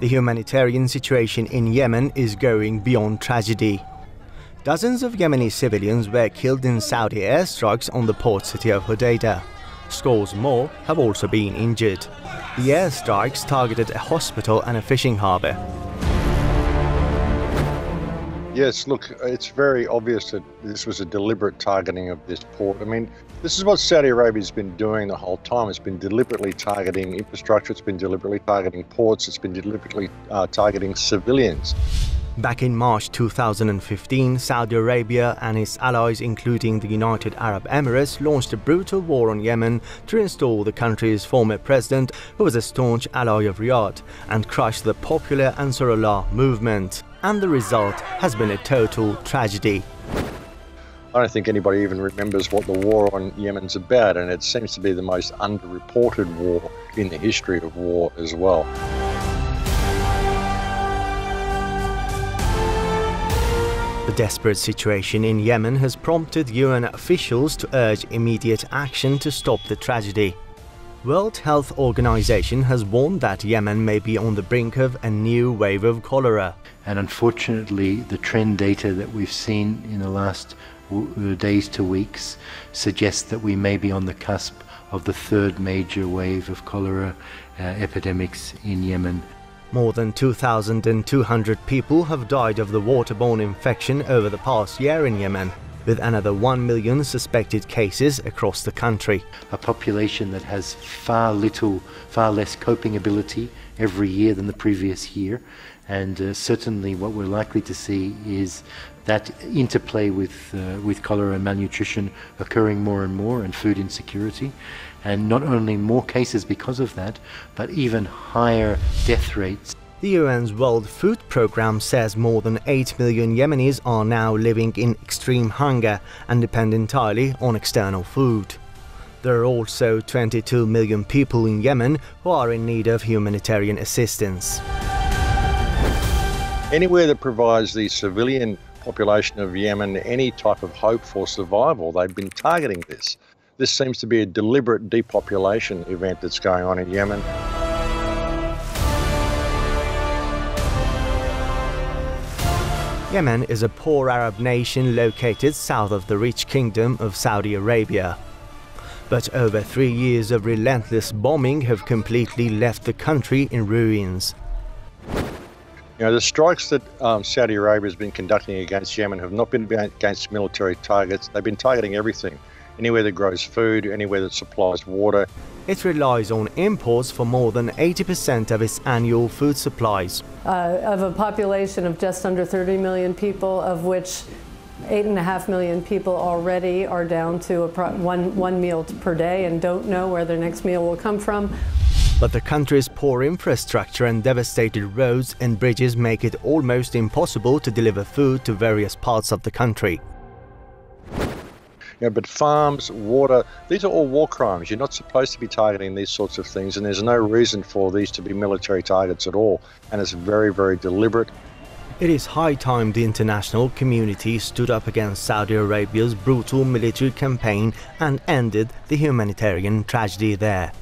The humanitarian situation in Yemen is going beyond tragedy. Dozens of Yemeni civilians were killed in Saudi airstrikes on the port city of Hudaydah. Scores more have also been injured. The airstrikes targeted a hospital and a fishing harbour. Yes, look, it's very obvious that this was a deliberate targeting of this port. I mean, this is what Saudi Arabia's been doing the whole time. It's been deliberately targeting infrastructure, it's been deliberately targeting ports, it's been deliberately targeting civilians. Back in March 2015, Saudi Arabia and its allies, including the United Arab Emirates, launched a brutal war on Yemen to reinstall the country's former president, who was a staunch ally of Riyadh, and crush the popular Ansarullah movement. And the result has been a total tragedy. I don't think anybody even remembers what the war on Yemen's about, and it seems to be the most underreported war in the history of war as well. The desperate situation in Yemen has prompted UN officials to urge immediate action to stop the tragedy. World Health Organization has warned that Yemen may be on the brink of a new wave of cholera. And unfortunately, the trend data that we've seen in the last days to weeks suggests that we may be on the cusp of the third major wave of cholera epidemics in Yemen. More than 2,200 people have died of the waterborne infection over the past year in Yemen, with another 1 million suspected cases across the country. A population that has far less coping ability every year than the previous year, and certainly what we're likely to see is that interplay with cholera and malnutrition occurring more and more, and food insecurity, and not only more cases because of that, but even higher death rates. The UN's World Food Programme says more than 8 million Yemenis are now living in extreme hunger and depend entirely on external food. There are also 22 million people in Yemen who are in need of humanitarian assistance. Anywhere that provides the civilian population of Yemen any type of hope for survival, they've been targeting this. This seems to be a deliberate depopulation event that's going on in Yemen. Yemen is a poor Arab nation located south of the rich kingdom of Saudi Arabia. But over 3 years of relentless bombing have completely left the country in ruins. You know, the strikes that Saudi Arabia has been conducting against Yemen have not been against military targets. They've been targeting everything. Anywhere that grows food, anywhere that supplies water. It relies on imports for more than 80% of its annual food supplies. Of a population of just under 30 million people, of which 8.5 million people already are down to one meal per day and don't know where their next meal will come from. But the country's poor infrastructure and devastated roads and bridges make it almost impossible to deliver food to various parts of the country. You know, but farms, water, these are all war crimes. You're not supposed to be targeting these sorts of things, and there's no reason for these to be military targets at all. And it's very, very deliberate. It is high time the international community stood up against Saudi Arabia's brutal military campaign and ended the humanitarian tragedy there.